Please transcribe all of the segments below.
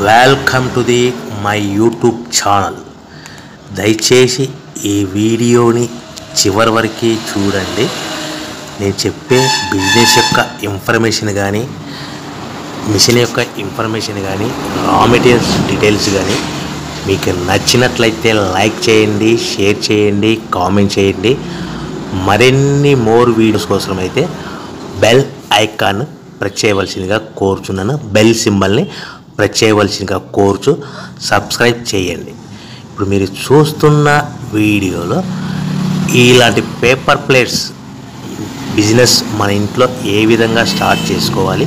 Welcome to the my YouTube channel. దయచేసి ఈ వీడియోని చివరి వరకు చూడండి. నేను చెప్పే బిజినెస్ యొక్క ఇన్ఫర్మేషన్ కానీ, మిషన్ యొక్క ఇన్ఫర్మేషన్ కానీ, రా మెటీరియల్స్ డీటెయిల్స్ కానీ మీకు నచ్చినట్లయితే లైక్ చేయండి, షేర్ చేయండి, కామెంట్ చేయండి. మరిన్ని మోర్ వీడియోస్ కోసం అయితే బెల్ ఐకాన్ ప్రెస్ చేయవలసిందిగా కోరుచున్నాను. బెల్ సింబల్ని ప్రెస్ చేయవలసిందిగా కోరుచు సబ్స్క్రైబ్ చేయండి. ఇప్పుడు మీరు చూస్తున్న వీడియోలో ఇలాంటి పేపర్ ప్లేట్స్ బిజినెస్ మన ఇంట్లో ఏ విధంగా స్టార్ట్ చేసుకోవాలి,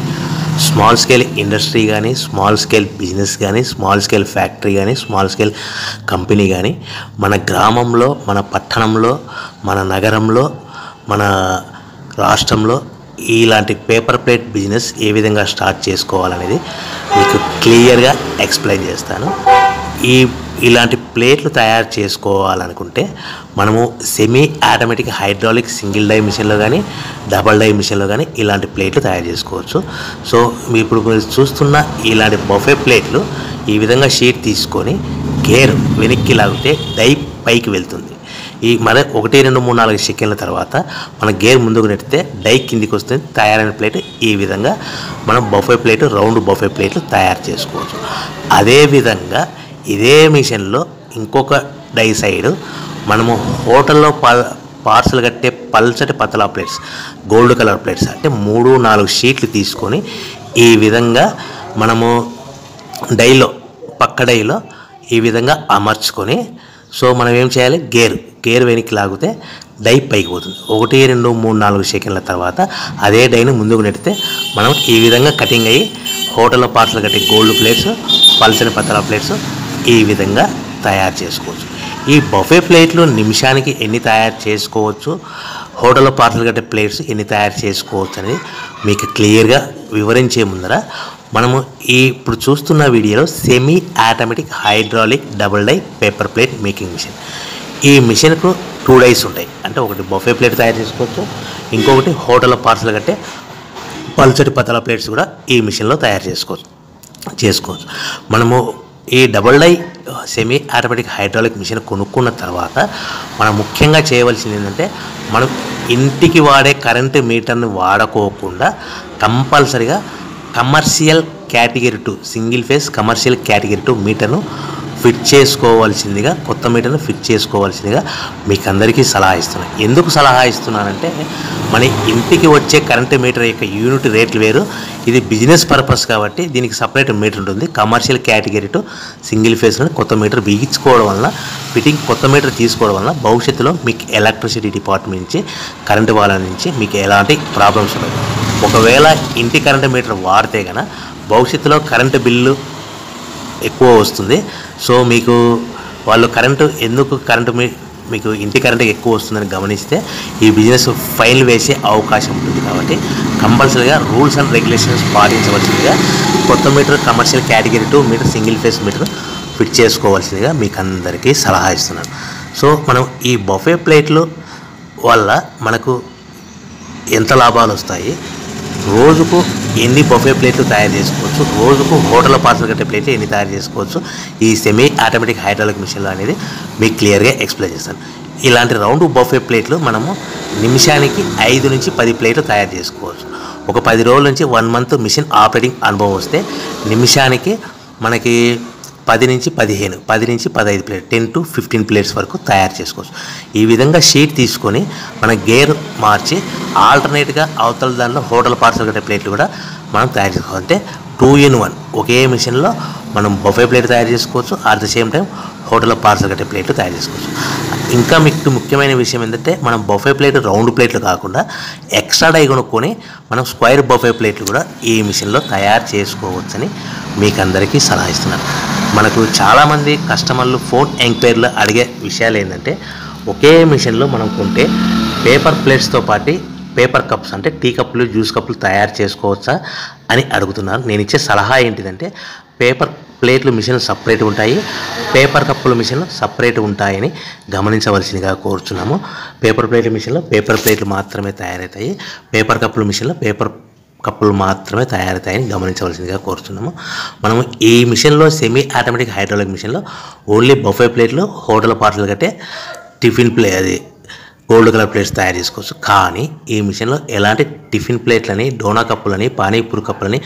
స్మాల్ స్కేల్ ఇండస్ట్రీ కానీ, స్మాల్ స్కేల్ బిజినెస్ కానీ, స్మాల్ స్కేల్ ఫ్యాక్టరీ కానీ, స్మాల్ స్కేల్ కంపెనీ కానీ, మన గ్రామంలో, మన పట్టణంలో, మన నగరంలో, మన రాష్ట్రంలో ఇలాంటి పేపర్ ప్లేట్ బిజినెస్ ఏ విధంగా స్టార్ట్ చేసుకోవాలనేది మీకు క్లియర్గా ఎక్స్ప్లెయిన్ చేస్తాను. ఇలాంటి ప్లేట్లు తయారు చేసుకోవాలనుకుంటే మనము semi automatic hydraulic single die మిషన్లో కానీ, డబల్ డై మిషన్లో కానీ ఇలాంటి ప్లేట్లు తయారు చేసుకోవచ్చు. సో ఇప్పుడు మీరు చూస్తున్న ఇలాంటి బఫే ప్లేట్లు ఈ విధంగా షీట్ తీసుకొని గేర్ వెనక్కి లాగితే డై పైకి వెళ్తుంది. ఈ మన 1, 2, 3, 4 సెకండ్ల తర్వాత మన గేర్ ముందుకు నెట్టితే డై కిందికి వస్తుంది. తయారైన ప్లేట్ ఈ విధంగా మనం బఫే ప్లేట్, రౌండ్ బఫే ప్లేట్లు తయారు చేసుకోవచ్చు. అదేవిధంగా ఇదే మిషన్లో ఇంకొక డై సైడ్ మనము హోటల్లో పార్సల్ కట్టే పల్చటి పతలా ప్లేట్స్, గోల్డ్ కలర్ ప్లేట్స్ అంటే 3, 4 షీట్లు తీసుకొని ఈ విధంగా మనము డైలో, పక్క డైలో ఈ విధంగా అమర్చుకొని, సో మనం ఏం చేయాలి, గేర్ వెనక్కి లాగితే డై పైకి పోతుంది. 1, 2, 3, 4 సెకండ్ల తర్వాత అదే డైని ముందుకు నెట్టితే మనం ఈ విధంగా కటింగ్ అయ్యి హోటల్లో పార్సల్ కట్టే గోల్డ్ ప్లేట్స్, పల్చని పతలా ప్లేట్స్ ఈ విధంగా తయారు చేసుకోవచ్చు. ఈ బఫే ప్లేట్లు నిమిషానికి ఎన్ని తయారు చేసుకోవచ్చు, హోటల్లో పార్సల్ కట్టే ప్లేట్స్ ఎన్ని తయారు చేసుకోవచ్చు అనేది మీకు క్లియర్గా వివరించే ముందర మనము ఇప్పుడు చూస్తున్న వీడియోలో semi automatic hydraulic double die paper plate making machine. ఈ మిషన్కు 2 డైస్ ఉంటాయి. అంటే ఒకటి బఫే ప్లేట్ తయారు చేసుకోవచ్చు, ఇంకొకటి హోటల్లో పార్సల్ కట్టే పల్చటి పతలా ప్లేట్స్ కూడా ఈ మిషన్లో తయారు చేసుకోవచ్చు. మనము ఈ double die semi automatic hydraulic machine కొనుక్కున్న తర్వాత మనం ముఖ్యంగా చేయవలసింది ఏంటంటే, మనం ఇంటికి వాడే కరెంటు మీటర్ని వాడుకోకుండా కంపల్సరిగా commercial category 2 single phase commercial category 2 మీటర్ను ఫిట్ చేసుకోవాల్సిందిగా, కొత్త మీటర్ను ఫిట్ చేసుకోవాల్సిందిగా మీకు అందరికీ సలహా ఇస్తున్నాను. ఎందుకు సలహా ఇస్తున్నానంటే, మన ఇంటికి వచ్చే కరెంటు మీటర్ యొక్క యూనిట్ రేట్లు వేరు. ఇది బిజినెస్ పర్పస్ కాబట్టి దీనికి సపరేట్ మీటర్ ఉంటుంది. కమర్షియల్ కేటగిరీ 2 సింగిల్ ఫేజ్లో కొత్త మీటర్ బిగించుకోవడం వలన, ఫిట్టింగ్ కొత్త మీటర్ తీసుకోవడం వలన భవిష్యత్తులో మీకు ఎలక్ట్రిసిటీ డిపార్ట్మెంట్ నుంచి, కరెంటు వాళ్ళ నుంచి మీకు ఎలాంటి ప్రాబ్లమ్స్ ఉండవు. ఒకవేళ ఇంటి కరెంటు మీటర్ వాడితే కనుక భవిష్యత్తులో కరెంటు బిల్లు ఎక్కువ వస్తుంది. సో మీకు వాళ్ళు మీకు ఇంటి కరెంటు ఎక్కువ వస్తుందని గమనిస్తే ఈ బిజినెస్ ఫైల్ వేసే అవకాశం ఉంటుంది. కాబట్టి కంపల్సరీగా రూల్స్ అండ్ రెగ్యులేషన్స్ పాటించవలసిందిగా కొత్త meter commercial category 2 meter single phase meter fit చేసుకోవాల్సిందిగా మీకు అందరికీ సలహా ఇస్తున్నాను. సో మనం ఈ బఫే ప్లేట్లు వల్ల మనకు ఎంత లాభాలు వస్తాయి, రోజుకు ఎన్ని బఫే ప్లేట్లు తయారు చేసుకోవచ్చు, రోజుకు హోటల్లో పార్సల్ కట్టే ప్లేట్లు ఎన్ని తయారు చేసుకోవచ్చు, ఈ సెమీ ఆటోమేటిక్ హైడ్రాలిక్ మిషన్లో అనేది మీకు క్లియర్గా ఎక్స్ప్లెయిన్ చేస్తాను. ఇలాంటి రౌండ్ బఫే ప్లేట్లు మనము నిమిషానికి 5 నుంచి 10 ప్లేట్లు తయారు చేసుకోవచ్చు. ఒక 10 రోజుల నుంచి 1 మంత్ మిషన్ ఆపరేటింగ్ అనుభవం వస్తే నిమిషానికి మనకి 10 నుంచి 15 ప్లేట్, 10 to 15 ప్లేట్స్ వరకు తయారు చేసుకోవచ్చు. ఈ విధంగా షీట్ తీసుకొని మన గేర్ మార్చి ఆల్టర్నేట్గా అవతల దాంట్లో హోటల్ పార్సల్ కట్టే ప్లేట్లు కూడా మనం తయారు చేసుకోవాలి. అంటే 2 in 1 ఒకే మిషన్లో మనం బఫే ప్లేట్ తయారు చేసుకోవచ్చు, అట్ ద సేమ్ టైం హోటల్లో పార్సల్ కట్టే ప్లేట్లు తయారు చేసుకోవచ్చు. ఇంకా మీకు ముఖ్యమైన విషయం ఏంటంటే, మనం బఫే ప్లేట్ రౌండ్ ప్లేట్లు కాకుండా ఎక్స్ట్రా డై కొనుక్కొని మనం స్క్వేర్ బఫే ప్లేట్లు కూడా ఈ మిషన్లో తయారు చేసుకోవచ్చని మీకు అందరికీ సలహా ఇస్తున్నాను. మనకు చాలామంది కస్టమర్లు ఫోన్ ఎంక్వైరీలో అడిగే విషయాలు ఏంటంటే, ఒకే మిషన్లో మనం కొంటే పేపర్ ప్లేట్స్తో పాటు పేపర్ కప్స్ అంటే టీ కప్పులు, జ్యూస్ కప్పులు తయారు చేసుకోవచ్చా అని అడుగుతున్నారు. నేను ఇచ్చే సలహా ఏంటిదంటే, పేపర్ ప్లేట్లు మిషన్లు సపరేట్ ఉంటాయి, పేపర్ కప్పుల మిషన్లు సపరేట్ ఉంటాయని గమనించవలసిందిగా కోరుచున్నాము. పేపర్ ప్లేట్ల మిషన్లో పేపర్ ప్లేట్లు మాత్రమే తయారవుతాయి, పేపర్ కప్పుల మిషన్లో పేపర్ కప్పులు మాత్రమే తయారవుతాయని గమనించవలసిందిగా కోరుతున్నాము. మనము ఈ మిషన్లో సెమీ ఆటోమేటిక్ హైడ్రాలిక్ మిషన్లో ఓన్లీ బఫే ప్లేట్లు, హోటల్ పార్సల్ కట్టే టిఫిన్ ప్లే అది గోల్డ్ కలర్ ప్లేట్స్ తయారు చేసుకోవచ్చు. కానీ ఈ మిషన్లో ఎలాంటి టిఫిన్ ప్లేట్లని, డోనా కప్పులని, పానీపూరి కప్పులని,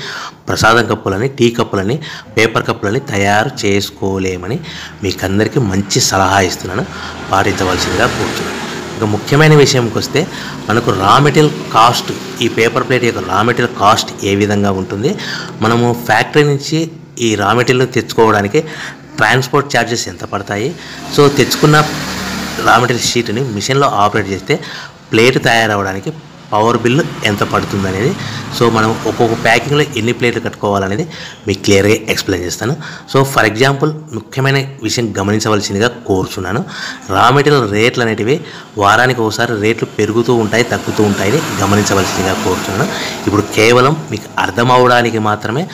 ప్రసాదం కప్పులని, టీ కప్పులని, పేపర్ కప్పులని తయారు చేసుకోలేమని మీకు అందరికీ మంచి సలహా ఇస్తున్నాను, పాటించవలసిందిగా కోరుతున్నాను. ఇంకా ముఖ్యమైన విషయంకి వస్తే మనకు రా మెటీరియల్ కాస్ట్, ఈ పేపర్ ప్లేట్ యొక్క రా మెటీరియల్ కాస్ట్ ఏ విధంగా ఉంటుంది, మనము ఫ్యాక్టరీ నుంచి ఈ రా మెటీరియల్ తెచ్చుకోవడానికి ట్రాన్స్పోర్ట్ ఛార్జెస్ ఎంత పడతాయి, సో తెచ్చుకున్న రా మెటీరియల్ షీట్ని మిషన్లో ఆపరేట్ చేస్తే ప్లేట్ తయారవడానికి పవర్ బిల్లు ఎంత పడుతుంది అనేది, సో మనం ఒక్కొక్క ప్యాకింగ్లో ఎన్ని ప్లేట్లు కట్టుకోవాలనేది మీకు క్లియర్గా ఎక్స్ప్లెయిన్ చేస్తాను. సో ఫర్ ఎగ్జాంపుల్ ముఖ్యమైన విషయం గమనించవలసిందిగా కోరుచున్నాను. రా మెటీరియల్ రేట్లు అనేటివి వారానికి ఒకసారి రేట్లు పెరుగుతూ ఉంటాయి, తగ్గుతూ ఉంటాయని గమనించవలసిందిగా కోరుచున్నాను. ఇప్పుడు కేవలం మీకు అర్థం అవడానికి మాత్రమే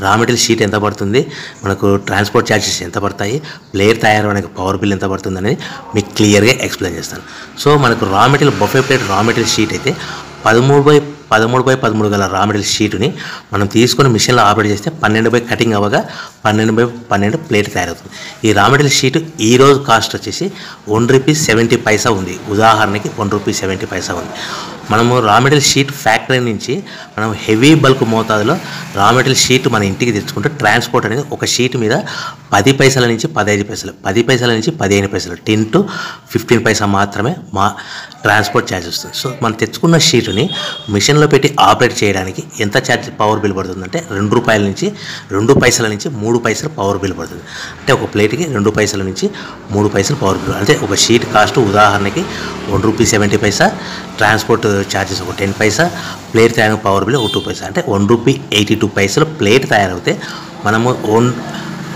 రా మెటీరియల్ షీట్ ఎంత పడుతుంది, మనకు ట్రాన్స్పోర్ట్ ఛార్జెస్ ఎంత పడతాయి, ప్లేట్ తయారవడానికి పవర్ బిల్ ఎంత పడుతుంది అనేది మీకు క్లియర్గా ఎక్స్ప్లెయిన్ చేస్తాను. సో మనకు raw material buffet plate raw material sheet అయితే 13x13 గల రా మెటీరియల్ షీటుని మనం తీసుకొని మిషన్లో ఆపరేట్ చేస్తే 12 కటింగ్ అవ్వగా 12x12 ప్లేట్ తయారవుతుంది. ఈ రా మెటీరియల్ షీటు ఈరోజు కాస్ట్ వచ్చేసి ₹1.70 ఉంది. ఉదాహరణకి ₹1.70 ఉంది. మనము రా మెటీరియల్ షీట్ ఫ్యాక్టరీ నుంచి మనం హెవీ బల్క్ మోతాదులో రా మెటీరియల్ షీట్ మన ఇంటికి తెచ్చుకుంటే ట్రాన్స్పోర్ట్ అనేది ఒక షీట్ మీద 10 పైసల నుంచి 15 పైసలు, 10 పైసల నుంచి 15 పైసలు, 10 to 15 పైసా మాత్రమే మా ట్రాన్స్పోర్ట్ ఛార్జ్ వస్తుంది. సో మనం తెచ్చుకున్న షీటుని మిషన్లో పెట్టి ఆపరేట్ చేయడానికి ఎంత ఛార్జ్ పవర్ బిల్ పడుతుందంటే ₹2 నుంచి 2 పైసల నుంచి 3 పైసలు పవర్ బిల్ పడుతుంది. అంటే ఒక ప్లేట్కి 2 పైసల నుంచి 3 పైసలు పవర్ బిల్. అంటే ఒక షీట్ కాస్ట్ ఉదాహరణకి ₹1.70, ట్రాన్స్పోర్ట్ ఛార్జెస్ ఒక 10 పైసా, ప్లేట్ తయారు పవర్ బిల్ ఒక 2 పైసా, అంటే ₹1.82 ప్లేట్ తయారవుతే మనము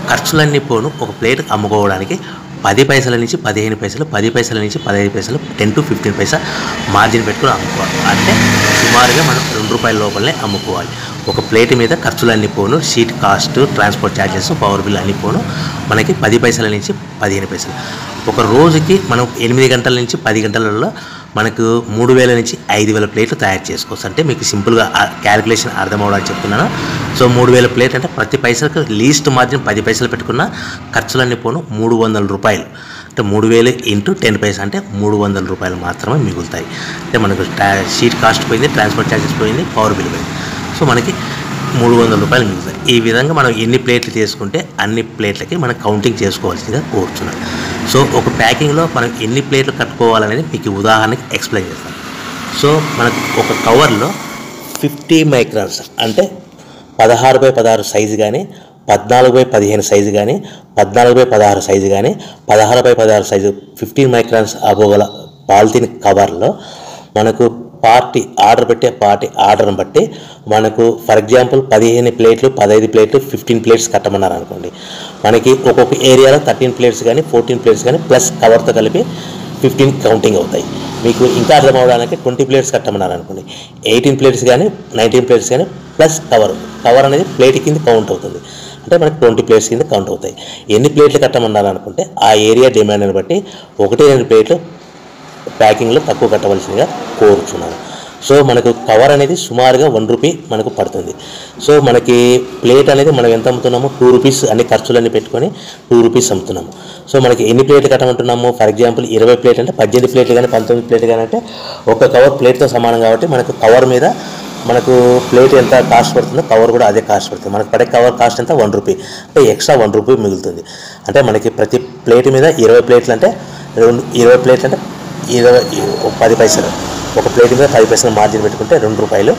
ఖర్చులన్నీ పోను ఒక ప్లేట్ అమ్ముకోవడానికి 10 పైసల నుంచి 15 పైసలు, 10 పైసల నుంచి 15 పైసలు, 10 to 15 పైసా మార్జిన్ పెట్టుకుని అమ్ముకోవాలి. అంటే సుమారుగా మనం ₹2 లోపలనే అమ్ముకోవాలి. ఒక ప్లేట్ మీద ఖర్చులన్నీ పోను, sheet cost, transport charges, power bill అన్నీ పోను మనకి 10 పైసల నుంచి 15 పైసలు. ఒక రోజుకి మనం 8 గంటల నుంచి 10 గంటలలో మనకు 3000 నుంచి 5000 ప్లేట్లు తయారు చేసుకోవచ్చు. అంటే మీకు సింపుల్గా క్యాలిక్యులేషన్ అర్థం అవడానికి చెప్తున్నాను. సో 3000 ప్లేట్ అంటే ప్రతి పైసలకు లీస్ట్ మార్జిన్ 10 పైసలు పెట్టుకున్న ఖర్చులన్నీ పోను ₹300. అంటే 3000 into 10 పైసా అంటే ₹300 మాత్రమే మిగులుతాయి. అంటే మనకు షీట్ కాస్ట్ పోయింది, ట్రాన్స్పోర్ట్ ఛార్జెస్ పోయింది, పవర్ బిల్ పోయింది. సో మనకి ₹300 మిగులుతాయి. ఈ విధంగా మనం ఎన్ని ప్లేట్లు తీసుకుంటే అన్ని ప్లేట్లకి మనం కౌంటింగ్ చేసుకోవాల్సిందిగా కోరుతున్నాను. సో ఒక ప్యాకింగ్లో మనం ఎన్ని ప్లేట్లు కట్టుకోవాలనేది మీకు ఉదాహరణకి ఎక్స్ప్లెయిన్ చేస్తాను. సో మనకు ఒక కవర్లో 50 మైక్రాన్స్ అంటే 16x16 సైజు కానీ, 14x15 సైజు కానీ, 14x16 సైజు కానీ, 16x16 సైజు 15 మైక్రాన్స్ అవ్వగల పాలిథిన్ కవర్లో మనకు పార్టీ ఆర్డర్ పెట్టే ఆర్డర్ని బట్టి మనకు ఫర్ ఎగ్జాంపుల్ 15 ప్లేట్లు, 15 ప్లేట్లు, 15 ప్లేట్స్ కట్టమన్నారు అనుకోండి. మనకి ఒక్కొక్క ఏరియాలో 13 ప్లేట్స్ కానీ, 14 ప్లేట్స్ కానీ ప్లస్ కవర్తో కలిపి 15 కౌంటింగ్ అవుతాయి. మీకు ఇంకా అర్థం అవడానికి 20 ప్లేట్స్ కట్టమన్నారు అనుకోండి, 18 ప్లేట్స్ కానీ, 19 ప్లేట్స్ కానీ ప్లస్ కవర్ అనేది ప్లేట్ కింద కౌంట్ అవుతుంది. అంటే మనకి 20 ప్లేట్స్ కింద కౌంట్ అవుతాయి. ఎన్ని ప్లేట్లు కట్టమన్నారు అనుకుంటే ఆ ఏరియా డిమాండ్ని బట్టి 1-2 ప్లేట్లు ప్యాకింగ్లో తక్కువ కట్టవలసిందిగా కోరుచున్నాను. సో మనకు కవర్ అనేది సుమారుగా ₹1 మనకు పడుతుంది. సో మనకి ప్లేట్ అనేది మనం ఎంత అమ్ముతున్నాము ₹2 అన్ని ఖర్చులన్నీ పెట్టుకొని ₹2 అమ్ముతున్నాము. సో మనకి ఎన్ని ప్లేట్లు కట్టమంటున్నాము, ఫర్ ఎగ్జాంపుల్ 20 ప్లేట్ అంటే 18 ప్లేట్లు కానీ 19 ప్లేట్లు కానీ అంటే ఒక కవర్ ప్లేట్తో సమానం. కాబట్టి మనకు కవర్ మీద మనకు ప్లేట్ ఎంత కాస్ట్ పడుతుందో కవర్ కూడా అదే కాస్ట్ పడుతుంది. మనకు పడే కవర్ కాస్ట్ ఎంత ₹1 అంటే ఎక్స్ట్రా ₹1 మిగులుతుంది. అంటే మనకి ప్రతి ప్లేట్ మీద 20 ప్లేట్లు అంటే 20 ప్లేట్లు అంటే 10 పైసలు, ఒక ప్లేట్ మీద 10 పైసలు మార్జిన్ పెట్టుకుంటే ₹2.